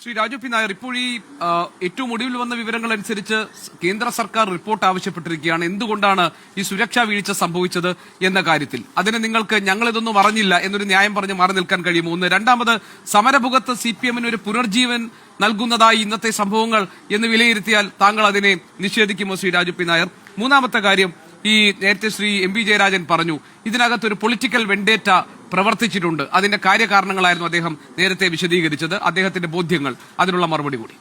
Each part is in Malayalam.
ശ്രീ രാജു പി നായർ, ഇപ്പോൾ ഈ ഏറ്റവും ഒടുവിൽ വന്ന വിവരങ്ങൾ അനുസരിച്ച് കേന്ദ്ര സർക്കാർ റിപ്പോർട്ട് ആവശ്യപ്പെട്ടിരിക്കുകയാണ്. എന്തുകൊണ്ടാണ് ഈ സുരക്ഷാ വീഴ്ച സംഭവിച്ചത് എന്ന കാര്യത്തിൽ അതിന് നിങ്ങൾക്ക് ഞങ്ങളിതൊന്നും അറിഞ്ഞില്ല എന്നൊരു ന്യായം പറഞ്ഞ് മാറി നിൽക്കാൻ കഴിയുമോ? ഒന്ന്. രണ്ടാമത്, സമരമുഖത്ത് CPM-ന് ഒരു പുനർജീവൻ നൽകുന്നതായി ഇന്നത്തെ സംഭവങ്ങൾ എന്ന് വിലയിരുത്തിയാൽ താങ്കൾ അതിനെ നിഷേധിക്കുമോ ശ്രീ രാജു പി നായർ? മൂന്നാമത്തെ കാര്യം, ഈ നേരത്തെ ശ്രീ MP ജയരാജൻ പറഞ്ഞു ഇതിനകത്തൊരു പൊളിറ്റിക്കൽ വെണ്ടേറ്റ പ്രവർത്തിച്ചിട്ടുണ്ട്. അതിന്റെ കാര്യകാരണങ്ങളായിരുന്നു അദ്ദേഹം നേരത്തെ വിശദീകരിച്ചത്, അദ്ദേഹത്തിന്റെ ബോധ്യങ്ങൾ, അതിനുള്ള മറുപടി കൂടി.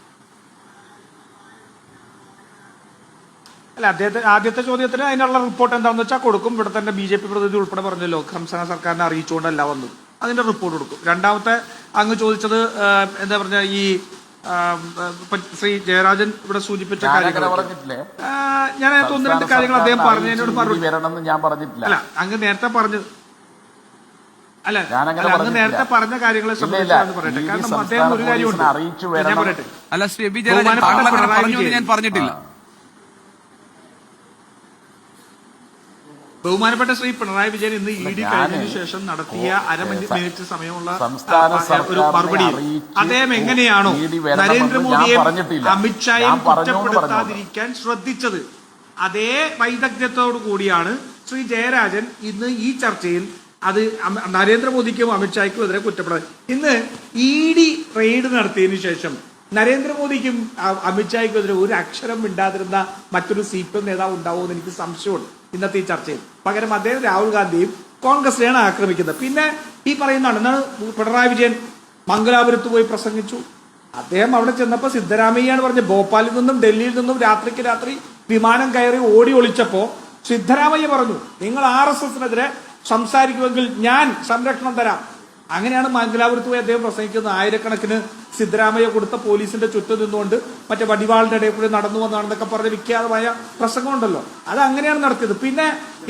അല്ല, ആദ്യത്തെ ചോദ്യത്തിന് അതിനുള്ള റിപ്പോർട്ട് എന്താണെന്ന് വെച്ചാൽ കൊടുക്കും. ഇവിടെ തന്നെ BJP പ്രതിനിധി ഉൾപ്പെടെ പറഞ്ഞല്ലോ, സംസ്ഥാന സർക്കാരിനെ അറിയിച്ചുകൊണ്ടല്ല വന്നത്, അതിന്റെ റിപ്പോർട്ട് കൊടുക്കും. രണ്ടാമത്തെ അങ്ങ് ചോദിച്ചത് എന്താ പറഞ്ഞ ഈ ശ്രീ ജയരാജൻ ഇവിടെ സൂചിപ്പിച്ച കാര്യങ്ങൾ ഞാൻ ഒന്ന് രണ്ട് കാര്യങ്ങൾ അദ്ദേഹം പറഞ്ഞതിനോട് അല്ല അങ്ങ് നേരത്തെ പറഞ്ഞത് അല്ല അങ്ങ് നേരത്തെ പറഞ്ഞ കാര്യങ്ങളെ സംബന്ധിച്ചാണ് പറയട്ടെ. കാരണം അദ്ദേഹം ഒരു കാര്യമുണ്ട്, ഞാൻ പറയട്ടെ. അല്ല, ശ്രീ MP ജയരാജൻ ഞാൻ പറഞ്ഞിട്ടില്ല. ബഹുമാനപ്പെട്ട ശ്രീ പിണറായി വിജയൻ ഇന്ന് ED കഴിഞ്ഞതിനു ശേഷം നടത്തിയ മിനിറ്റ് സമയമുള്ള ഒരു മറുപടി അദ്ദേഹം എങ്ങനെയാണോ നരേന്ദ്രമോദിയെയും അമിത്ഷായെയും കുറ്റപ്പെടുത്താതിരിക്കാൻ ശ്രദ്ധിച്ചത്, അതേ വൈദഗ്ധ്യത്തോടു കൂടിയാണ് ശ്രീ ജയരാജൻ ഇന്ന് ഈ ചർച്ചയിൽ അത് നരേന്ദ്രമോദിക്കും അമിത്ഷായ്ക്കും എതിരെ കുറ്റപ്പെടുന്നത്. ഇന്ന് ED റെയ്ഡ് നടത്തിയതിനു ശേഷം നരേന്ദ്രമോദിക്കും അമിത്ഷായ്ക്കും എതിരെ ഒരു അക്ഷരം മിണ്ടാതിരുന്ന മറ്റൊരു CPM നേതാവ് ഉണ്ടാവുമെന്ന് എനിക്ക് സംശയമുണ്ട് ഇന്നത്തെ ഈ ചർച്ചയിൽ. പകരം അദ്ദേഹം രാഹുൽ ഗാന്ധിയും കോൺഗ്രസിനെയാണ് ആക്രമിക്കുന്നത്. പിന്നെ ഈ പറയുന്നതാണ്, എന്താണ്, പിണറായി വിജയൻ മംഗലാപുരത്ത് പോയി പ്രസംഗിച്ചു. അദ്ദേഹം അവിടെ ചെന്നപ്പോൾ സിദ്ധരാമയ്യാണ് പറഞ്ഞത്, ഭോപ്പാലിൽ നിന്നും ഡൽഹിയിൽ നിന്നും രാത്രിക്ക് രാത്രി വിമാനം കയറി ഓടി ഒളിച്ചപ്പോ സിദ്ധരാമയ്യ പറഞ്ഞു, നിങ്ങൾ RSSനെതിരെ സംസാരിക്കുമെങ്കിൽ ഞാൻ സംരക്ഷണം തരാം. അങ്ങനെയാണ് മംഗലാപുരത്ത് പോയി അദ്ദേഹം പ്രസംഗിക്കുന്നത്. ആയിരക്കണക്കിന് സിദ്ധരാമയ്യ കൊടുത്ത പോലീസിന്റെ ചുറ്റും നിന്നുകൊണ്ട് മറ്റേ വടിവാളിന്റെ ഇടയിൽ കൂടി നടന്നു വന്നാണെന്നൊക്കെ പറഞ്ഞ വിഖ്യാതമായ പ്രസംഗമുണ്ടല്ലോ, അത് അങ്ങനെയാണ് നടത്തിയത്. പിന്നെ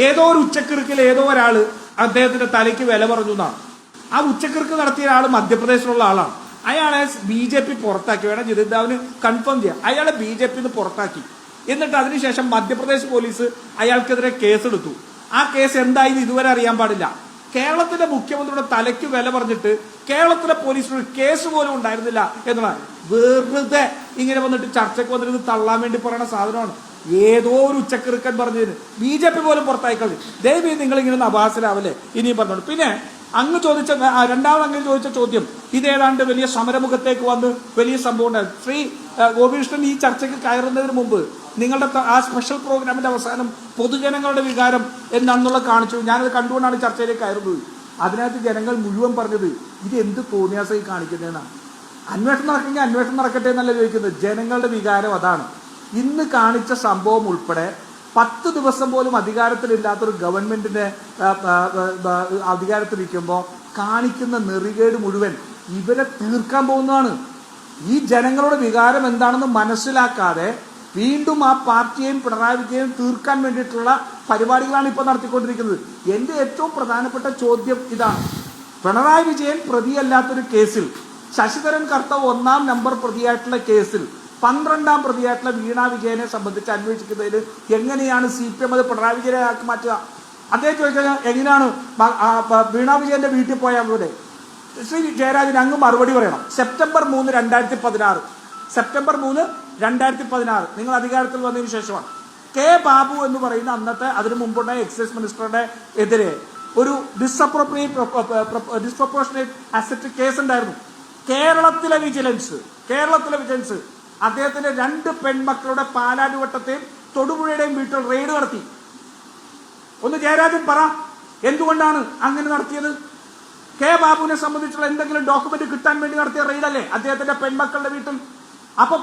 ഏതോ ഒരു ഉച്ചക്കിറുക്കിൽ ഏതോ ഒരാള് അദ്ദേഹത്തിന്റെ തലയ്ക്ക് വില പറഞ്ഞു എന്നാണ്. ആ ഉച്ചക്കിറുക്ക് നടത്തിയ ആള് മധ്യപ്രദേശിലുള്ള ആളാണ്. അയാളെ BJP പുറത്താക്കി, വേണം ജിതിന്ദാവിന് കൺഫേം ചെയ്യാം, അയാളെ BJP പുറത്താക്കി. എന്നിട്ട് അതിനുശേഷം മധ്യപ്രദേശ് പോലീസ് അയാൾക്കെതിരെ കേസെടുത്തു. ആ കേസ് എന്തായെന്ന് ഇതുവരെ അറിയാൻ പാടില്ല. കേരളത്തിന്റെ മുഖ്യമന്ത്രിയുടെ തലയ്ക്ക് വില പറഞ്ഞിട്ട് കേരളത്തിലെ പോലീസിനൊരു കേസ് പോലും ഉണ്ടായിരുന്നില്ല എന്നുള്ളതാണ്. വെറുതെ ഇങ്ങനെ വന്നിട്ട് ചർച്ചയ്ക്ക് വന്നിട്ട് തള്ളാൻ വേണ്ടി പറയുന്ന സാധനമാണ്. ഏതോ ഒരു ഉച്ചക്കിറുക്കൻ പറഞ്ഞതിന് BJP പോലും പുറത്തായിക്കളി. ദയവ് നിങ്ങൾ ഇങ്ങനെ അഭാസരാവല്ലേ ഇനിയും പറഞ്ഞോളൂ. പിന്നെ അങ്ങ് ചോദിച്ച രണ്ടാമത് അങ്ങനെ ചോദിച്ച ചോദ്യം ഇതേതാണ്ട് വലിയ സമരമുഖത്തേക്ക് വന്ന് വലിയ സംഭവം ഉണ്ടായിരുന്നു. ശ്രീ ഗോപികൃഷ്ണൻ ഈ ചർച്ചയ്ക്ക് കയറുന്നതിന് മുമ്പ് നിങ്ങളുടെ ആ സ്പെഷ്യൽ പ്രോഗ്രാമിന്റെ അവസാനം പൊതുജനങ്ങളുടെ വികാരം എന്താണെന്നുള്ള കാണിച്ചു. ഞാനത് കണ്ടുകൊണ്ടാണ് ചർച്ചയിലേക്ക് കയറുന്നത്. അതിനകത്ത് ജനങ്ങൾ മുഴുവൻ പറഞ്ഞത് ഇത് എന്ത് തോന്നിയാസമായി കാണിക്കുന്നതെന്നാണ്. അന്വേഷണം നടക്കെങ്കിൽ അന്വേഷണം നടക്കട്ടെ എന്നല്ല ചോദിക്കുന്നത്, ജനങ്ങളുടെ വികാരം അതാണ്. ഇന്ന് കാണിച്ച സംഭവം ഉൾപ്പെടെ 10 ദിവസം പോലും അധികാരത്തിലില്ലാത്തൊരു ഗവൺമെന്റിന്റെ അധികാരത്തിലിരിക്കുമ്പോൾ കാണിക്കുന്ന നെറികേട് മുഴുവൻ ഇവരെ തീർക്കാൻ പോകുന്നതാണ്. ഈ ജനങ്ങളുടെ വികാരം എന്താണെന്ന് മനസ്സിലാക്കാതെ വീണ്ടും ആ പാർട്ടിയെയും പിണറായി വിജയനെയും തീർക്കാൻ വേണ്ടിയിട്ടുള്ള പരിപാടികളാണ് ഇപ്പോൾ നടത്തിക്കൊണ്ടിരിക്കുന്നത്. എന്റെ ഏറ്റവും പ്രധാനപ്പെട്ട ചോദ്യം ഇതാണ്, പിണറായി വിജയൻ പ്രതിയല്ലാത്തൊരു കേസിൽ, ശശിധരൻ കർത്തവ് 1-ാം നമ്പർ പ്രതിയായിട്ടുള്ള കേസിൽ 12-ാം പ്രതിയായിട്ടുള്ള വീണ വിജയനെ സംബന്ധിച്ച് അന്വേഷിക്കുന്നതിൽ എങ്ങനെയാണ് CPM അത് പിണറായി വിജയനെ ആക്കി മാറ്റുക? അദ്ദേഹം ചോദിച്ചാൽ എങ്ങനെയാണ് വീണ വിജയന്റെ വീട്ടിൽ പോയാൽ പോലെ ശ്രീ ജയരാജൻ അങ്ങ് മറുപടി പറയണം. സെപ്റ്റംബർ 3, 2016 നിങ്ങൾ അധികാരത്തിൽ വന്നതിന് ശേഷമാണ് K. ബാബു എന്ന് പറയുന്ന അന്നത്തെ അതിനു മുമ്പുണ്ടായ എക്സൈസ് മിനിസ്റ്ററുടെ എതിരെ ഒരു ഡിസ്പ്രൊപ്പോർഷനേറ്റ് അസറ്റ് കേസ് ഉണ്ടായിരുന്നു. കേരളത്തിലെ വിജിലൻസ് അദ്ദേഹത്തിന്റെ 2 പെൺമക്കളുടെ പാലാരിവട്ടത്തെയും തൊടുപുഴയുടെയും വീട്ടിൽ റെയ്ഡ് നടത്തി. ഒന്ന് ജയരാജൻ പറ, എന്തുകൊണ്ടാണ് അങ്ങനെ നടത്തിയത്? K. ബാബുവിനെ സംബന്ധിച്ചുള്ള എന്തെങ്കിലും ഡോക്യുമെന്റ് കിട്ടാൻ വേണ്ടി നടത്തിയ റെയ്ഡല്ലേ അദ്ദേഹത്തിന്റെ പെൺമക്കളുടെ വീട്ടിൽ? അപ്പൊ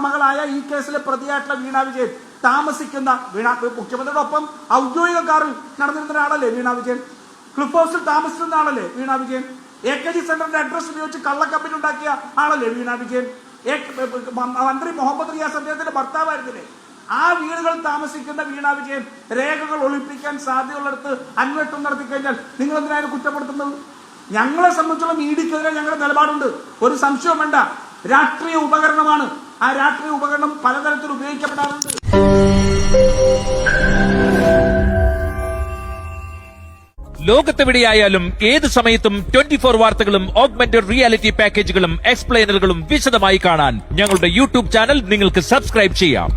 മകളായ ഈ കേസിലെ പ്രതിയായിട്ടുള്ള വീണ വിജയൻ താമസിക്കുന്ന മുഖ്യമന്ത്രിയുടെ ഒപ്പം ഔദ്യോഗിക കാറിൽ നടന്നിരുന്ന ആളല്ലേ വീണ വിജയൻ? ക്ലിഫ് ഹൗസിൽ താമസിച്ചിരുന്ന ആളല്ലേ വീണ വിജയൻ? AKG സെന്ററിന്റെ അഡ്രസ് ഉപയോഗിച്ച് കള്ളക്കമ്പനി ഉണ്ടാക്കിയ ആളല്ലേ വീണ വിജയൻ? മന്ത്രി മുഹമ്മദ് റിയാസ് അദ്ദേഹത്തിന്റെ ഭർത്താവായിരുന്നില്ലേ? ആ വീടുകളിൽ താമസിക്കുന്ന വീണ വിജയൻ രേഖകൾ ഒളിപ്പിക്കാൻ സാധ്യതയുള്ളിടത്ത് അന്വേഷണം നടത്തി കഴിഞ്ഞാൽ നിങ്ങൾ എന്തിനാണ് കുറ്റപ്പെടുത്തുന്നത്? ഞങ്ങളെ സംബന്ധിച്ചുള്ള EDക്കെതിരെ ഞങ്ങളുടെ നിലപാടുണ്ട്, ഒരു സംശയവും വേണ്ട. രാഷ്ട്രീയ ഉപകരണമാണ്, ആ രാഷ്ട്രീയ ഉപകരണം പലതരത്തിൽ ഉപയോഗിക്കപ്പെടാറുണ്ട്. ലോകത്തെവിടെയായാലും ഏത് സമയത്തും 24 വാർത്തകളും ഓഗ്മെന്റഡ് റിയാലിറ്റി പാക്കേജുകളും എക്സ്പ്ലെയിനറുകളും വിശദമായി കാണാൻ ഞങ്ങളുടെ യൂട്യൂബ് ചാനൽ നിങ്ങൾക്ക് സബ്സ്ക്രൈബ് ചെയ്യാം.